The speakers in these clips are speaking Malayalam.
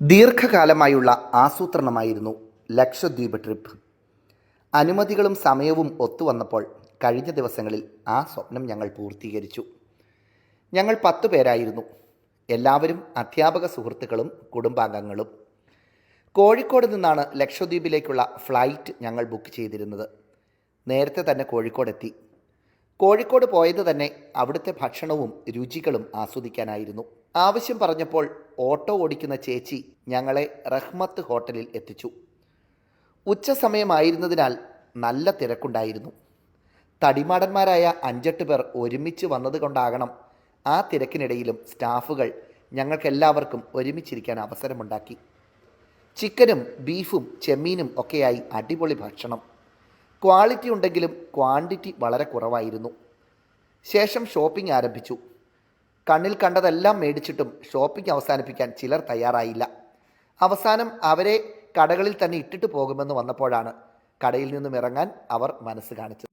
ദീർഘകാലമായുള്ള ആസൂത്രണമായിരുന്നു ലക്ഷദ്വീപ് ട്രിപ്പ്. അനുമതികളും സമയവും ഒത്തുവന്നപ്പോൾ കഴിഞ്ഞ ദിവസങ്ങളിൽ ആ സ്വപ്നം ഞങ്ങൾ പൂർത്തീകരിച്ചു. ഞങ്ങൾ 10 പേരായിരുന്നു. എല്ലാവരും അധ്യാപക സുഹൃത്തുക്കളും കുടുംബാംഗങ്ങളും. കോഴിക്കോട് നിന്നാണ് ലക്ഷദ്വീപിലേക്കുള്ള ഫ്ലൈറ്റ് ഞങ്ങൾ ബുക്ക് ചെയ്തിരുന്നത്. നേരത്തെ തന്നെ കോഴിക്കോടെത്തി. കോഴിക്കോട് പോയത് തന്നെ അവിടുത്തെ ഭക്ഷണവും രുചികളും ആസ്വദിക്കാനായിരുന്നു. ആവശ്യം പറഞ്ഞപ്പോൾ ഓട്ടോ ഓടിക്കുന്ന ചേച്ചി ഞങ്ങളെ റഹ്മത്ത് ഹോട്ടലിൽ എത്തിച്ചു. ഉച്ച സമയമായിരുന്നതിനാൽ നല്ല തിരക്കുണ്ടായിരുന്നു. തടിമാടന്മാരായ 5-8 പേർ ഒരുമിച്ച് വന്നതുകൊണ്ടാകണം ആ തിരക്കിനിടയിലും സ്റ്റാഫുകൾ ഞങ്ങൾക്കെല്ലാവർക്കും ഒരുമിച്ചിരിക്കാൻ അവസരമുണ്ടാക്കി. ചിക്കനും ബീഫും ചെമ്മീനും ഒക്കെയായി അടിപൊളി ഭക്ഷണം. ക്വാളിറ്റി ഉണ്ടെങ്കിലും ക്വാണ്ടിറ്റി വളരെ കുറവായിരുന്നു. ശേഷം ഷോപ്പിംഗ് ആരംഭിച്ചു. കണ്ണിൽ കണ്ടതെല്ലാം മേടിച്ചിട്ടും ഷോപ്പിംഗ് അവസാനിപ്പിക്കാൻ ചിലർ തയ്യാറായില്ല. അവസാനം അവരെ കടകളിൽ തന്നെ ഇട്ടിട്ട് പോകുമെന്ന് വന്നപ്പോഴാണ് കടയിൽ നിന്നും ഇറങ്ങാൻ അവർ മനസ്സ് കാണിച്ചത്.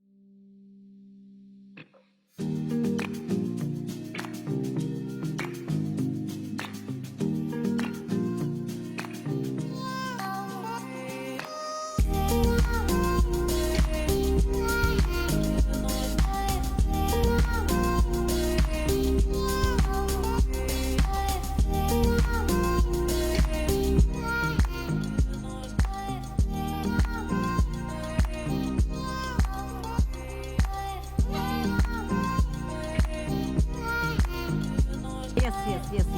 Yes.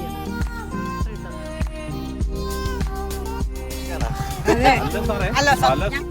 അല്ല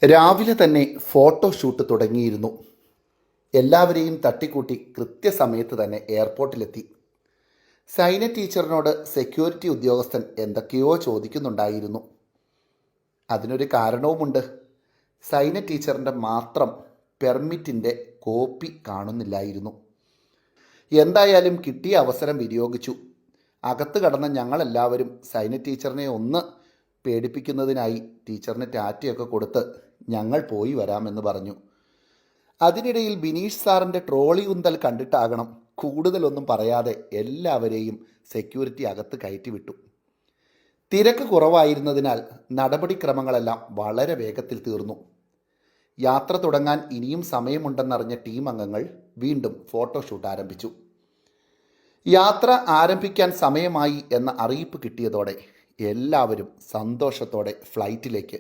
രാവിലെ തന്നെ ഫോട്ടോഷൂട്ട് തുടങ്ങിയിരുന്നു. എല്ലാവരെയും തട്ടിക്കൂട്ടി കൃത്യസമയത്ത് തന്നെ എയർപോർട്ടിലെത്തി. സൈന ടീച്ചറിനോട് സെക്യൂരിറ്റി ഉദ്യോഗസ്ഥൻ എന്തൊക്കെയോ ചോദിക്കുന്നുണ്ടായിരുന്നു. അതിനൊരു കാരണവുമുണ്ട്. സൈന ടീച്ചറിൻ്റെ മാത്രം പെർമിറ്റിൻ്റെ കോപ്പി കാണുന്നില്ലായിരുന്നു. എന്തായാലും കിട്ടിയ അവസരം വിനിയോഗിച്ചു. അകത്ത് കടന്ന ഞങ്ങളെല്ലാവരും സൈന ടീച്ചറിനെ ഒന്ന് പേടിപ്പിക്കുന്നതിനായി ടീച്ചറിന് ടാറ്റയൊക്കെ കൊടുത്ത് ഞങ്ങൾ പോയി വരാമെന്ന് പറഞ്ഞു. അതിനിടയിൽ ബിനീഷ് സാറിൻ്റെ ട്രോളി ഉന്തൽ കണ്ടിട്ടാകണം കൂടുതലൊന്നും പറയാതെ എല്ലാവരെയും സെക്യൂരിറ്റി അകത്ത് കയറ്റിവിട്ടു. തിരക്ക് കുറവായിരുന്നതിനാൽ നടപടിക്രമങ്ങളെല്ലാം വളരെ വേഗത്തിൽ തീർന്നു. യാത്ര തുടങ്ങാൻ ഇനിയും സമയമുണ്ടെന്നറിഞ്ഞ ടീം അംഗങ്ങൾ വീണ്ടും ഫോട്ടോഷൂട്ട് ആരംഭിച്ചു. യാത്ര ആരംഭിക്കാൻ സമയമായി എന്ന അറിയിപ്പ് കിട്ടിയതോടെ എല്ലാവരും സന്തോഷത്തോടെ ഫ്ലൈറ്റിലേക്ക്.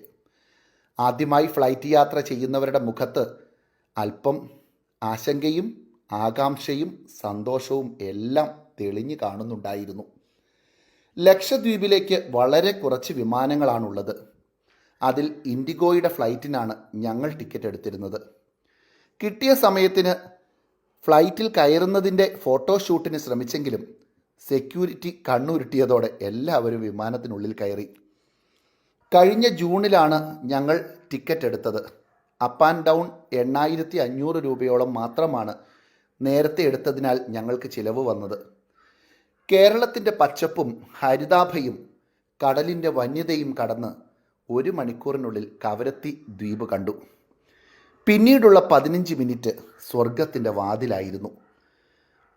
ആദ്യമായി ഫ്ലൈറ്റ് യാത്ര ചെയ്യുന്നവരുടെ മുഖത്ത് അല്പം ആശങ്കയും ആകാംക്ഷയും സന്തോഷവും എല്ലാം തെളിഞ്ഞു കാണുന്നുണ്ടായിരുന്നു. ലക്ഷദ്വീപിലേക്ക് വളരെ കുറച്ച് വിമാനങ്ങളാണുള്ളത്. അതിൽ ഇൻഡിഗോയുടെ ഫ്ലൈറ്റിനാണ് ഞങ്ങൾ ടിക്കറ്റ് എടുത്തിരുന്നത്. കിട്ടിയ സമയത്തിന് ഫ്ലൈറ്റിൽ കയറുന്നതിൻ്റെ ഫോട്ടോഷൂട്ടിന് ശ്രമിച്ചെങ്കിലും സെക്യൂരിറ്റി കണ്ണുരുട്ടിയതോടെ എല്ലാവരും വിമാനത്തിനുള്ളിൽ കയറി. കഴിഞ്ഞ ജൂണിലാണ് ഞങ്ങൾ ടിക്കറ്റ് എടുത്തത്. അപ്പ് ആൻഡ് ഡൗൺ 8500 രൂപയോളം മാത്രമാണ് നേരത്തെ എടുത്തതിനാൽ ഞങ്ങൾക്ക് ചിലവ് വന്നത്. കേരളത്തിൻ്റെ പച്ചപ്പും ഹരിതാഭയും കടലിൻ്റെ വന്യതയും കടന്ന് 1 മണിക്കൂറിനുള്ളിൽ കവരത്തി ദ്വീപ് കണ്ടു. പിന്നീടുള്ള 15 മിനിറ്റ് സ്വർഗത്തിൻ്റെ വാതിലായിരുന്നു.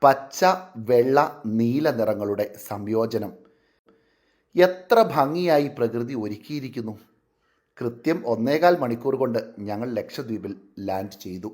പച്ച, വെള്ള, നീല നിറങ്ങളുടെ സംയോജനം. എത്ര ഭംഗിയായി പ്രകൃതി ഒരുക്കിയിരിക്കുന്നു. കൃത്യം 1.25 മണിക്കൂർ കൊണ്ട് ഞങ്ങൾ ലക്ഷദ്വീപിൽ ലാൻഡ് ചെയ്തു.